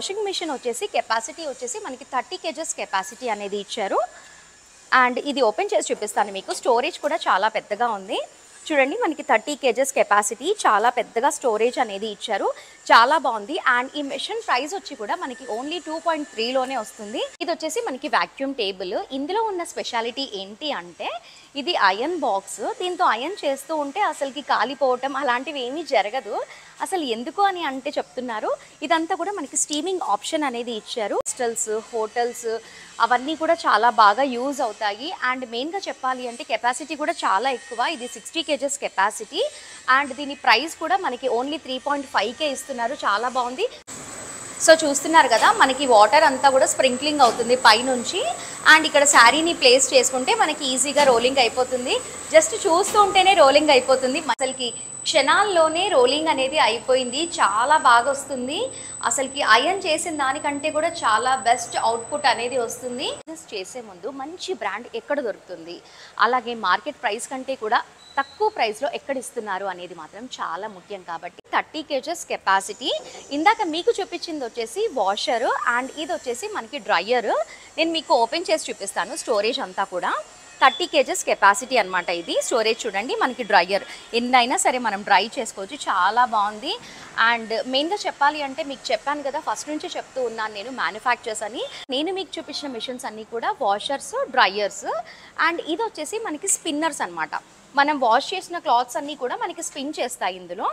Washing machine వచ్చేసి capacity వచ్చేసి మనకి 30 కేజెస్ కెపాసిటీ అనేది ఇచ్చారు. అండ్ ఇది ఓపెన్ చేసి చూపిస్తాను మీకు. స్టోరేజ్ కూడా చాలా పెద్దగా ఉంది. చూడండి, మనకి 30 కేజెస్ కెపాసిటీ, చాలా పెద్దగా స్టోరేజ్ అనేది ఇచ్చారు. చాలా బాగుంది. అండ్ ఈ మెషిన్ ప్రైస్ వచ్చి కూడా మనకి ఓన్లీ 2.3లోనే వస్తుంది. ఇది వచ్చేసి మనకి వాక్యూమ్ టేబుల్. ఇందులో ఉన్న స్పెషాలిటీ ఏంటి అంటే ఇది అయన్ బాక్స్. దీంతో అయన్ చేస్తూ ఉంటే అసలుకి కాలిపోవటం అలాంటివి ఏమీ జరగదు. అసలు ఎందుకు అని అంటే చెప్తున్నారు, ఇదంతా కూడా మనకి స్టీమింగ్ ఆప్షన్ అనేది ఇచ్చారు. హాస్టల్స్, హోటల్స్ అవన్నీ కూడా చాలా బాగా యూజ్ అవుతాయి. అండ్ మెయిన్గా చెప్పాలి అంటే కెపాసిటీ కూడా చాలా ఎక్కువ. ఇది 60 కేజెస్ కెపాసిటీ. అండ్ దీని ప్రైస్ కూడా మనకి ఓన్లీ 3.5K ఇస్తున్నారు. చాలా బాగుంది. సో చూస్తున్నారు కదా, మనకి వాటర్ అంతా కూడా స్ప్రింక్లింగ్ అవుతుంది పైనుంచి. అండ్ ఇక్కడ శారీని ప్లేస్ చేసుకుంటే మనకి ఈజీగా రోలింగ్ అయిపోతుంది. జస్ట్ చూస్తూ ఉంటేనే రోలింగ్ అయిపోతుంది. అసలుకి క్షణాల్లోనే రోలింగ్ అనేది అయిపోయింది. చాలా బాగా వస్తుంది. అసలుకి అయన్ చేసిన దానికంటే కూడా చాలా బెస్ట్ అవుట్పుట్ అనేది వస్తుంది. బిజినెస్ చేసే ముందు మంచి బ్రాండ్ ఎక్కడ దొరుకుతుంది, అలాగే మార్కెట్ ప్రైస్ కంటే కూడా తక్కువ ప్రైస్లో ఎక్కడ ఇస్తున్నారు అనేది మాత్రం చాలా ముఖ్యం. కాబట్టి 30 కేజెస్ కెపాసిటీ. ఇందాక మీకు చూపించింది వచ్చేసి వాషర్, అండ్ ఇది వచ్చేసి మనకి డ్రయర్. నేను మీకు ఓపెన్ చేసి చూపిస్తాను. స్టోరేజ్ అంతా కూడా 30 కేజెస్ కెపాసిటీ అనమాట. ఇది స్టోరేజ్ చూడండి, మనకి డ్రయర్ ఎన్నైనా సరే మనం డ్రై చేసుకోవచ్చు. చాలా బాగుంది. అండ్ మెయిన్గా చెప్పాలి అంటే మీకు చెప్పాను కదా, ఫస్ట్ నుంచి చెప్తూ ఉన్నాను నేను మ్యానుఫ్యాక్చర్స్ అని. నేను మీకు చూపించిన మిషన్స్ అన్నీ కూడా వాషర్స్, డ్రయర్స్. అండ్ ఇది వచ్చేసి మనకి స్పిన్నర్స్ అనమాట. మనం వాష్ చేసిన క్లాత్స్ అన్నీ కూడా మనకి స్పిన్ చేస్తాయి ఇందులో.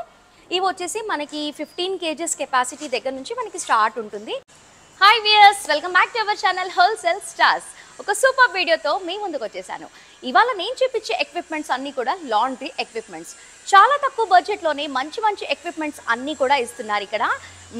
ఇవి వచ్చేసి మనకి 15 కేజెస్ కెపాసిటీ దగ్గర నుంచి మనకి స్టార్ట్ ఉంటుంది. Hi viewers, welcome back to our channel wholesale stars. ఒక సూపర్ వీడియోతో మీ ముందుకు వచ్చేసాను. ఇవాళ నేను చూపించే ఎక్విప్మెంట్స్ అన్నీ కూడా లాండ్రీ ఎక్విప్మెంట్స్. చాలా తక్కువ బడ్జెట్లోనే మంచి మంచి ఎక్విప్మెంట్స్ అన్నీ కూడా ఇస్తున్నారు ఇక్కడ.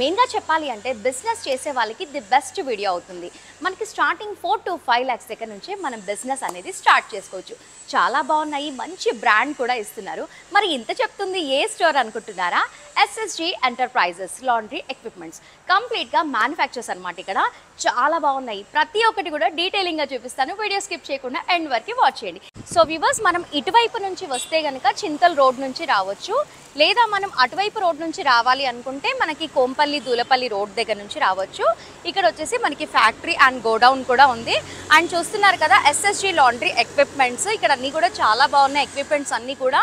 మెయిన్గా చెప్పాలి అంటే బిజినెస్ చేసే వాళ్ళకి ది బెస్ట్ వీడియో అవుతుంది. మనకి స్టార్టింగ్ 4 to 5 lakhs దగ్గర నుంచే మనం బిజినెస్ అనేది స్టార్ట్ చేసుకోవచ్చు. చాలా బాగున్నాయి. మంచి బ్రాండ్ కూడా ఇస్తున్నారు. మరి ఇంత చెప్తుంది ఏ స్టోర్ అనుకుంటున్నారా? SSG enterprises laundry equipments. కంప్లీట్గా మ్యానుఫ్యాక్చర్స్ అనమాట. ఇక్కడ చాలా బాగున్నాయి. ప్రతి ఒక్కటి కూడా డీటెయిలింగ్గా చూపిస్తాను. వీడియో స్కిప్ చేయకుండా ఎండ్ వరకు వాచ్ చేయండి. సో వ్యూవర్స్, మనం ఇటువైపు నుంచి వస్తే కనుక చింతల్ రోడ్ నుంచి రావచ్చు, లేదా మనం అటువైపు రోడ్ నుంచి రావాలి అనుకుంటే మనకి కోంపల్లి, దూలపల్లి రోడ్ దగ్గర నుంచి రావచ్చు. ఇక్కడ వచ్చేసి మనకి ఫ్యాక్టరీ అండ్ గోడౌన్ కూడా ఉంది. అండ్ చూస్తున్నారు కదా SSG లాండ్రీ ఎక్విప్మెంట్స్. ఇక్కడ అన్నీ కూడా చాలా బాగున్నాయి ఎక్విప్మెంట్స్ అన్నీ కూడా.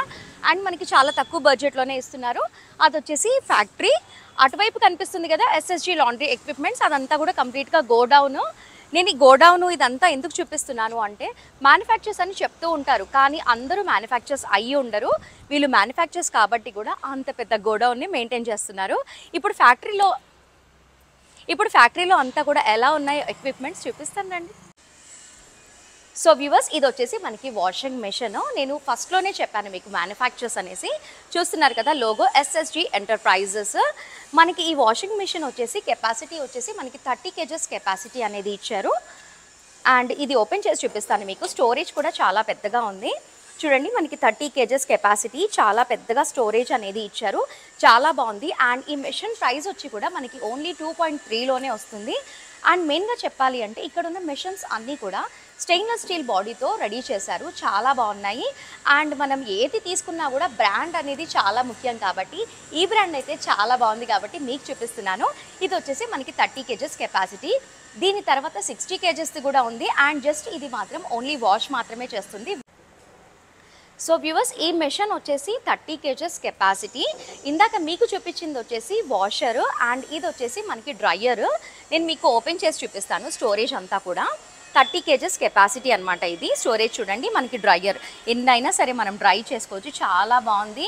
అండ్ మనకి చాలా తక్కువ బడ్జెట్లోనే ఇస్తున్నారు. అది వచ్చేసి ఫ్యాక్టరీ. అటువైపు కనిపిస్తుంది కదా SSG లాండ్రీ ఎక్విప్మెంట్స్, అదంతా కూడా కంప్లీట్గా గోడౌను. నేను ఈ గోడౌను ఇదంతా ఎందుకు చూపిస్తున్నాను అంటే మ్యానుఫ్యాక్చర్స్ అని చెప్తూ ఉంటారు, కానీ అందరూ మ్యానుఫ్యాక్చర్స్ అయ్యి ఉండరు. వీళ్ళు మ్యానుఫ్యాక్చర్స్ కాబట్టి కూడా అంత పెద్ద గోడౌన్ని మెయింటైన్ చేస్తున్నారు. ఇప్పుడు ఫ్యాక్టరీలో అంతా కూడా ఎలా ఉన్నాయో ఎక్విప్మెంట్స్ చూపిస్తాను రండి. సో వ్యూవర్స్, ఇది వచ్చేసి మనకి వాషింగ్ మెషిన్. నేను ఫస్ట్లోనే చెప్పాను మీకు మ్యానుఫ్యాక్చర్స్ అనేసి. చూస్తున్నారు కదా లోగో SSG ఎంటర్ప్రైజెస్. మనకి ఈ వాషింగ్ మెషిన్ వచ్చేసి కెపాసిటీ వచ్చేసి మనకి 30 కేజెస్ కెపాసిటీ అనేది ఇచ్చారు. అండ్ ఇది ఓపెన్ చేసి చూపిస్తాను మీకు. స్టోరేజ్ కూడా చాలా పెద్దగా ఉంది. చూడండి, మనకి 30 కేజెస్ కెపాసిటీ, చాలా పెద్దగా స్టోరేజ్ అనేది ఇచ్చారు. చాలా బాగుంది. అండ్ ఈ మెషిన్ ప్రైస్ వచ్చి కూడా మనకి ఓన్లీ 2.3లోనే వస్తుంది. అండ్ మెయిన్గా చెప్పాలి అంటే ఇక్కడ ఉన్న మెషిన్స్ అన్నీ కూడా స్టెయిన్లెస్ స్టీల్ బాడీతో రెడీ చేశారు. చాలా బాగున్నాయి. అండ్ మనం ఏది తీసుకున్నా కూడా బ్రాండ్ అనేది చాలా ముఖ్యం. కాబట్టి ఈ బ్రాండ్ అయితే చాలా బాగుంది కాబట్టి మీకు చూపిస్తున్నాను. ఇది వచ్చేసి మనకి 30 కేజెస్ కెపాసిటీ. దీని తర్వాత 60 కేజెస్ది కూడా ఉంది. అండ్ జస్ట్ ఇది మాత్రం ఓన్లీ వాష్ మాత్రమే చేస్తుంది. సో వ్యూవర్స్, ఈ మెషిన్ వచ్చేసి 30 కేజెస్ కెపాసిటీ. ఇందాక మీకు చూపించింది వచ్చేసి వాషర్, అండ్ ఇది వచ్చేసి మనకి డ్రయర్. నేను మీకు ఓపెన్ చేసి చూపిస్తాను. స్టోరేజ్ అంతా కూడా 30 కేజెస్ కెపాసిటీ అనమాట. ఇది స్టోరేజ్ చూడండి, మనకి డ్రయర్ ఎన్నైనా సరే మనం డ్రై చేసుకోవచ్చు. చాలా బాగుంది.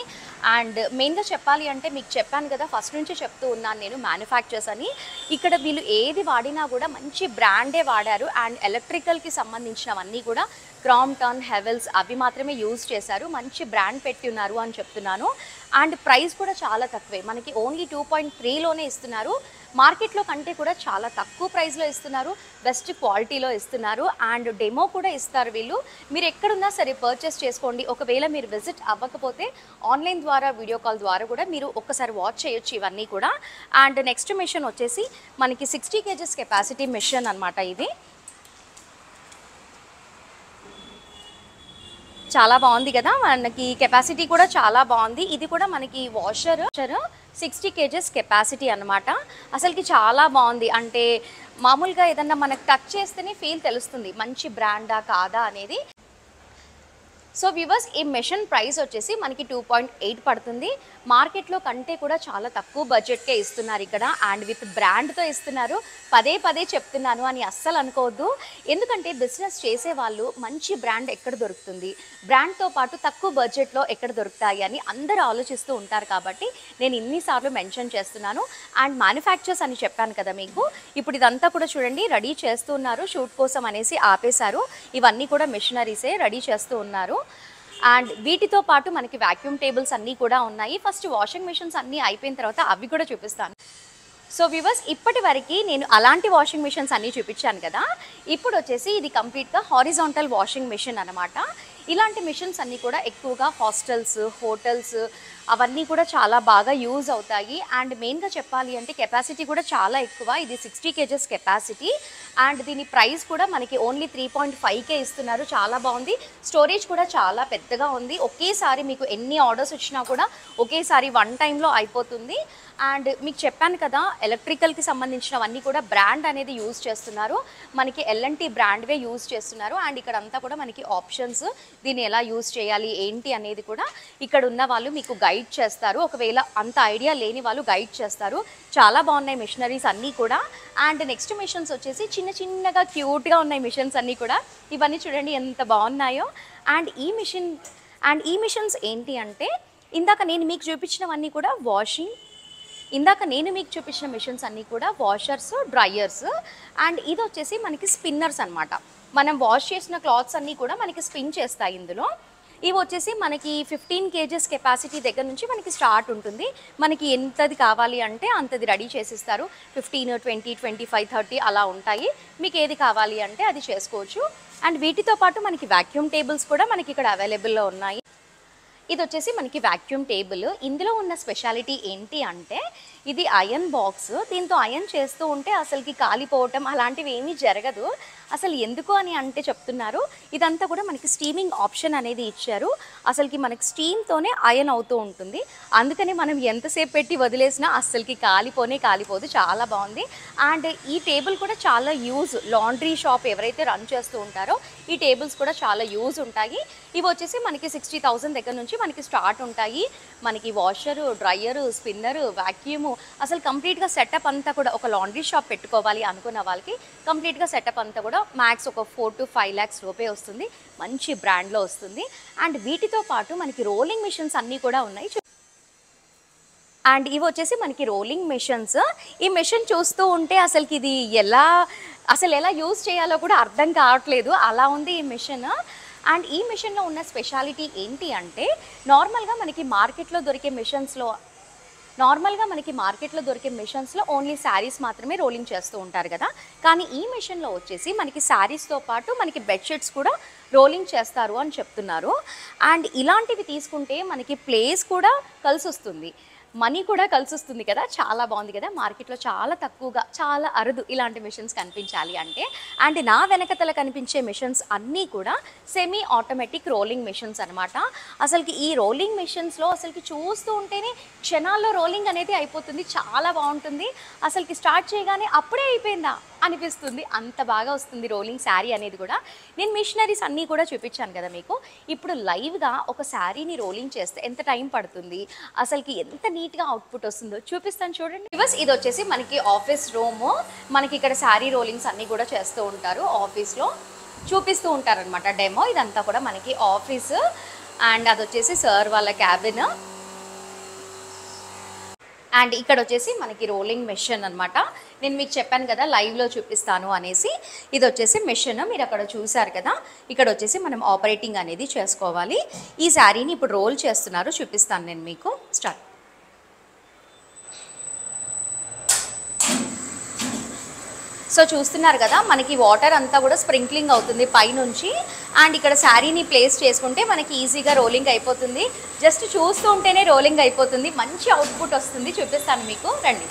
అండ్ మెయిన్గా చెప్పాలి అంటే మీకు చెప్పాను కదా, ఫస్ట్ నుంచి చెప్తూ ఉన్నాను నేను మ్యానుఫ్యాక్చర్స్ అని. ఇక్కడ వీళ్ళు ఏది వాడినా కూడా మంచి బ్రాండే వాడారు. అండ్ ఎలక్ట్రికల్కి సంబంధించినవన్నీ కూడా క్రాంప్టన్, హెవెల్స్ అవి మాత్రమే యూజ్ చేశారు. మంచి బ్రాండ్ పెట్టి ఉన్నారు అని చెప్తున్నాను. అండ్ ప్రైస్ కూడా చాలా తక్కువే. మనకి ఓన్లీ 2.3లోనే ఇస్తున్నారు. మార్కెట్లో కంటే కూడా చాలా తక్కువ ప్రైస్లో ఇస్తున్నారు. బెస్ట్ క్వాలిటీలో ఇస్తున్నారు. అండ్ డెమో కూడా ఇస్తారు వీళ్ళు. మీరు ఎక్కడున్నా సరే పర్చేస్ చేసుకోండి. ఒకవేళ మీరు విజిట్ అవ్వకపోతే ఆన్లైన్ ద్వారా, వీడియో కాల్ ద్వారా కూడా మీరు ఒక్కసారి వాచ్ చేయొచ్చు ఇవన్నీ కూడా. అండ్ నెక్స్ట్ మెషిన్ వచ్చేసి మనకి 60 కేజెస్ కెపాసిటీ మెషిన్ అనమాట. ఇది చాలా బాగుంది కదా, మనకి కెపాసిటీ కూడా చాలా బాగుంది. ఇది కూడా మనకి వాషర్ 60 kgs కెపాసిటీ అనమాట. అసలుకి చాలా బాగుంది. అంటే మామూలుగా ఏదన్నా మనకు టచ్ చేస్తేనే ఫీల్ తెలుస్తుంది మంచి బ్రాండా కాదా అనేది. సో వ్యూవర్స్, ఈ మెషిన్ ప్రైస్ వచ్చేసి మనకి 2.8 పడుతుంది. మార్కెట్లో కంటే కూడా చాలా తక్కువ బడ్జెట్కే ఇస్తున్నారు ఇక్కడ, అండ్ విత్ బ్రాండ్తో ఇస్తున్నారు. పదే పదే చెప్తున్నాను అని అస్సలు అనుకోవద్దు. ఎందుకంటే బిజినెస్ చేసేవాళ్ళు మంచి బ్రాండ్ ఎక్కడ దొరుకుతుంది, బ్రాండ్తో పాటు తక్కువ బడ్జెట్లో ఎక్కడ దొరుకుతాయి అని అందరూ ఆలోచిస్తూ ఉంటారు. కాబట్టి నేను ఇన్నిసార్లు మెన్షన్ చేస్తున్నాను. అండ్ మ్యానుఫ్యాక్చర్స్ అని చెప్పాను కదా మీకు. ఇప్పుడు ఇదంతా కూడా చూడండి రెడీ చేస్తున్నారు, షూట్ కోసం అనేసి ఆపేశారు. ఇవన్నీ కూడా మిషనరీసే రెడీ చేస్తూ ఉన్నారు. అండ్ వీటితో పాటు మనకి వాక్యూమ్ టేబుల్స్ అన్నీ కూడా ఉన్నాయి. ఫస్ట్ వాషింగ్ మిషన్స్ అన్నీ అయిపోయిన తర్వాత అవి కూడా చూపిస్తాను. సో వ్యూవర్స్, ఇప్పటి వరకు నేను అలాంటి వాషింగ్ మిషన్స్ అన్నీ చూపించాను కదా. ఇప్పుడు వచ్చేసి ఇది కంప్లీట్గా హారిజాంటల్ వాషింగ్ మిషన్ అనమాట. ఇలాంటి మిషన్స్ అన్నీ కూడా ఎక్కువగా హాస్టల్స్, హోటల్స్ అవన్నీ కూడా చాలా బాగా యూజ్ అవుతాయి. అండ్ మెయిన్గా చెప్పాలి అంటే కెపాసిటీ కూడా చాలా ఎక్కువ. ఇది 60 kgs కెపాసిటీ. అండ్ దీని ప్రైస్ కూడా మనకి ఓన్లీ 3.5K ఇస్తున్నారు. చాలా బాగుంది. స్టోరేజ్ కూడా చాలా పెద్దగా ఉంది. ఒకేసారి మీకు ఎన్ని ఆర్డర్స్ వచ్చినా కూడా ఒకేసారి వన్ టైంలో అయిపోతుంది. అండ్ మీకు చెప్పాను కదా, ఎలక్ట్రికల్కి సంబంధించినవన్నీ కూడా బ్రాండ్ అనేది యూజ్ చేస్తున్నారు. మనకి L&T బ్రాండ్వే యూజ్ చేస్తున్నారు. అండ్ ఇక్కడ అంతా కూడా మనకి ఆప్షన్స్, దీన్ని ఎలా యూజ్ చేయాలి ఏంటి అనేది కూడా ఇక్కడ ఉన్న వాళ్ళు మీకు గైడ్ చేస్తారు. ఒకవేళ అంత ఐడియా లేని వాళ్ళు గైడ్ చేస్తారు. చాలా బాగున్నాయి మిషనరీస్ అన్నీ కూడా. అండ్ నెక్స్ట్ మిషన్స్ వచ్చేసి చిన్న చిన్నగా క్యూట్గా ఉన్నాయి మిషన్స్ అన్నీ కూడా. ఇవన్నీ చూడండి ఎంత బాగున్నాయో. అండ్ ఈ మిషన్స్ ఏంటి అంటే ఇందాక నేను మీకు చూపించినవన్నీ కూడా మిషన్స్ అన్నీ కూడా వాషర్స్, డ్రైయర్స్. అండ్ ఇది వచ్చేసి మనకి స్పిన్నర్స్ అనమాట. మనం వాష్ చేసిన క్లాత్స్ అన్నీ కూడా మనకి స్పిన్ చేస్తాయి ఇందులో. ఇవి వచ్చేసి మనకి 15 kgs కెపాసిటీ దగ్గర నుంచి మనకి స్టార్ట్ ఉంటుంది. మనకి ఎంతది కావాలి అంటే అంతది రెడీ చేసిస్తారు. 15, 20, 25, 30 అలా ఉంటాయి. మీకు ఏది కావాలి అంటే అది చేసుకోవచ్చు. అండ్ వీటితో పాటు మనకి వాక్యూమ్ టేబుల్స్ కూడా మనకి ఇక్కడ అవైలబుల్లో ఉన్నాయి. ఇది వచ్చేసి మనకి వాక్యూమ్ టేబుల్. ఇందులో ఉన్న స్పెషాలిటీ ఏంటి అంటే ఇది ఐరన్ బాక్స్. దీంతో ఐరన్ చేస్తూ ఉంటే అసలుకి కాలిపోవటం అలాంటివి ఏమీ జరగదు. అసలు ఎందుకు అని అంటే చెప్తున్నారు, ఇదంతా కూడా మనకి స్టీమింగ్ ఆప్షన్ అనేది ఇచ్చారు. అసలుకి మనకి స్టీమ్తోనే ఐరన్ అవుతూ ఉంటుంది. అందుకని మనం ఎంతసేపు పెట్టి వదిలేసినా అసలుకి కాలిపోదు. చాలా బాగుంది. అండ్ ఈ టేబుల్ కూడా చాలా యూజ్, లాండ్రీ షాప్ ఎవరైతే రన్ చేస్తూ ఉంటారో ఈ టేబుల్స్ కూడా చాలా యూజ్ ఉంటాయి. ఇవి వచ్చేసి మనకి 60,000 దగ్గర నుంచి మనకి స్టార్ట్ ఉంటాయి. మనకి వాషరు, డ్రైయరు, స్పిన్నరు, వాక్యూము, అసలు కంప్లీట్గా సెటప్ అంతా కూడా ఒక లాండ్రీ షాప్ పెట్టుకోవాలి అనుకున్న వాళ్ళకి కంప్లీట్గా సెటప్ అంతా కూడా మ్యాక్స్ ఒక 4 to 5 lakhs రూపే వస్తుంది. మంచి బ్రాండ్లో వస్తుంది. అండ్ వీటితో పాటు మనకి రోలింగ్ మిషన్స్ అన్నీ కూడా ఉన్నాయి. అండ్ ఇవి వచ్చేసి మనకి రోలింగ్ మిషన్స్. ఈ మిషన్ చూస్తూ ఉంటే అసలుకి ఇది ఎలా యూజ్ చేయాలో కూడా అర్థం కావట్లేదు, అలా ఉంది ఈ మిషన్. అండ్ ఈ మిషన్లో ఉన్న స్పెషాలిటీ ఏంటి అంటే నార్మల్గా మనకి మార్కెట్లో దొరికే మిషన్స్లో ఓన్లీ శారీస్ మాత్రమే రోలింగ్ చేస్తూ ఉంటారు కదా. కానీ ఈ మిషన్లో వచ్చేసి మనకి శారీస్తో పాటు మనకి బెడ్షీట్స్ కూడా రోలింగ్ చేస్తారు అని చెప్తున్నారు. అండ్ ఇలాంటివి తీసుకుంటే మనకి ప్లేస్ కూడా కలిసి వస్తుంది, మనీ కూడా కలిసి వస్తుంది కదా. చాలా బాగుంది కదా. మార్కెట్లో చాలా తక్కువగా, చాలా అరుదు ఇలాంటి మిషన్స్ కనిపించాలి అంటే. అండ్ నా వెనకతల కనిపించే మిషన్స్ అన్నీ కూడా సెమీ ఆటోమేటిక్ రోలింగ్ మిషన్స్ అనమాట. అసలుకి ఈ రోలింగ్ మిషన్స్లో అసలుకి చూస్తూ ఉంటేనే క్షణాల్లో రోలింగ్ అనేది అయిపోతుంది. చాలా బాగుంటుంది. అసలుకి స్టార్ట్ చేయగానే అప్పుడే అయిపోయిందా అనిపిస్తుంది, అంత బాగా వస్తుంది రోలింగ్ శారీ అనేది కూడా. నేను మిషనరీస్ అన్నీ కూడా చూపించాను కదా మీకు. ఇప్పుడు లైవ్గా ఒక శారీని రోలింగ్ చేస్తే ఎంత టైం పడుతుంది, అసలుకి ఎంత నీట్గా అవుట్పుట్ వస్తుందో చూపిస్తాను చూడండి. బస్ ఇది వచ్చేసి మనకి ఆఫీస్ రూమ్. మనకి ఇక్కడ శారీ రోలింగ్స్ అన్నీ కూడా చేస్తూ ఉంటారు, ఆఫీస్లో చూపిస్తూ ఉంటారనమాట డెమో. ఇదంతా కూడా మనకి ఆఫీస్. అండ్ అది వచ్చేసి సార్ వాళ్ళ క్యాబిన్. అండ్ ఇక్కడ వచ్చేసి మనకి రోలింగ్ మెషిన్ అనమాట. నేను మీకు చెప్పాను కదా లైవ్లో చూపిస్తాను అనేసి. ఇది వచ్చేసి మెషిన్, మీరు అక్కడ చూసారు కదా. ఇక్కడ వచ్చేసి మనం ఆపరేటింగ్ అనేది చేసుకోవాలి. ఈ శారీని ఇప్పుడు రోల్ చేస్తున్నారు, చూపిస్తాను నేను మీకు. స్టార్ట్. సో చూస్తున్నారు కదా, మనకి వాటర్ అంతా కూడా స్ప్రింక్లింగ్ అవుతుంది పైనుంచి. అండ్ ఇక్కడ శారీని ప్లేస్ చేసుకుంటే మనకి ఈజీగా రోలింగ్ అయిపోతుంది. జస్ట్ చూస్తూ ఉంటేనే రోలింగ్ అయిపోతుంది, మంచి అవుట్పుట్ వస్తుంది. చూపిస్తాను మీకు, రండి.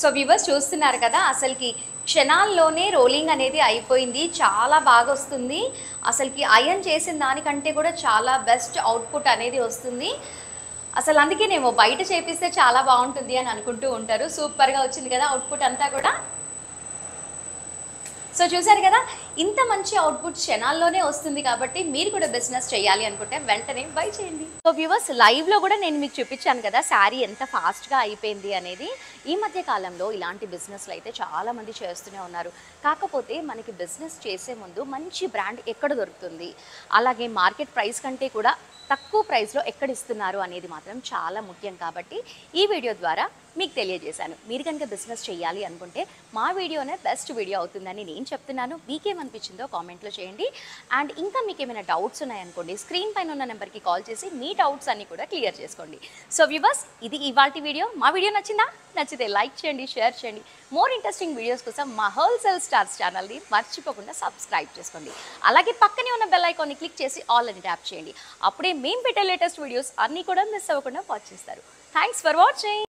సో వ్యూవర్స్ చూస్తున్నారు కదా, అసలుకి క్షణాల్లోనే రోలింగ్ అనేది అయిపోయింది. చాలా బాగా వస్తుంది. అసలుకి అయర్న్ చేసిన దానికంటే కూడా చాలా బెస్ట్ అవుట్పుట్ అనేది వస్తుంది. అసలు అందుకేనేమో బయట చేపిస్తే చాలా బాగుంటుంది అని అనుకుంటూ ఉంటారు. సూపర్గా వచ్చింది కదా అవుట్పుట్ అంతా కూడా. సో చూసారు కదా, ఇంత మంచి అవుట్పుట్ క్షణాల్లోనే వస్తుంది. కాబట్టి మీరు కూడా బిజినెస్ చేయాలి అనుకుంటే వెంటనే బై చేయండి. సో వ్యూవర్స్, లైవ్లో కూడా నేను మీకు చూపించాను కదా శారీ ఎంత ఫాస్ట్గా అయిపోయింది అనేది. ఈ మధ్య కాలంలో ఇలాంటి బిజినెస్లు అయితే చాలామంది చేస్తూనే ఉన్నారు. కాకపోతే మనకి బిజినెస్ చేసే ముందు మంచి బ్రాండ్ ఎక్కడ దొరుకుతుంది, అలాగే మార్కెట్ ప్రైస్ కంటే కూడా తక్కువ ప్రైస్లో ఎక్కడ ఇస్తున్నారు అనేది మాత్రం చాలా ముఖ్యం. కాబట్టి ఈ వీడియో ద్వారా మీకు తెలియజేశాను. మీరు కనుక బిజినెస్ చేయాలి అనుకుంటే మా వీడియోనే బెస్ట్ వీడియో అవుతుందని నేను చెప్తున్నాను. మీకేమనిపించిందో కామెంట్లో చేయండి. అండ్ ఇంకా మీకు ఏమైనా డౌట్స్ ఉన్నాయనుకోండి, స్క్రీన్ పైన ఉన్న నెంబర్కి కాల్ చేసి మీ డౌట్స్ అన్ని కూడా క్లియర్ చేసుకోండి. సో వ్యూవర్స్, ఇది ఇవాల్టి వీడియో. మా వీడియో నచ్చిందా? నచ్చితే లైక్ చేయండి, షేర్ చేయండి. మోర్ ఇంట్రెస్టింగ్ వీడియోస్ కోసం మా హోల్సేల్ స్టార్స్ ఛానల్ని మర్చిపోకుండా సబ్స్క్రైబ్ చేసుకోండి. అలాగే పక్కనే ఉన్న బెల్ ఐకాన్ని క్లిక్ చేసి ఆల్ అని ట్యాప్ చేయండి. అప్పుడే మేము పెట్టే లేటెస్ట్ వీడియోస్ అన్నీ కూడా మిస్ అవ్వకుండా వాచ్ చేస్తారు. Thanks for watching.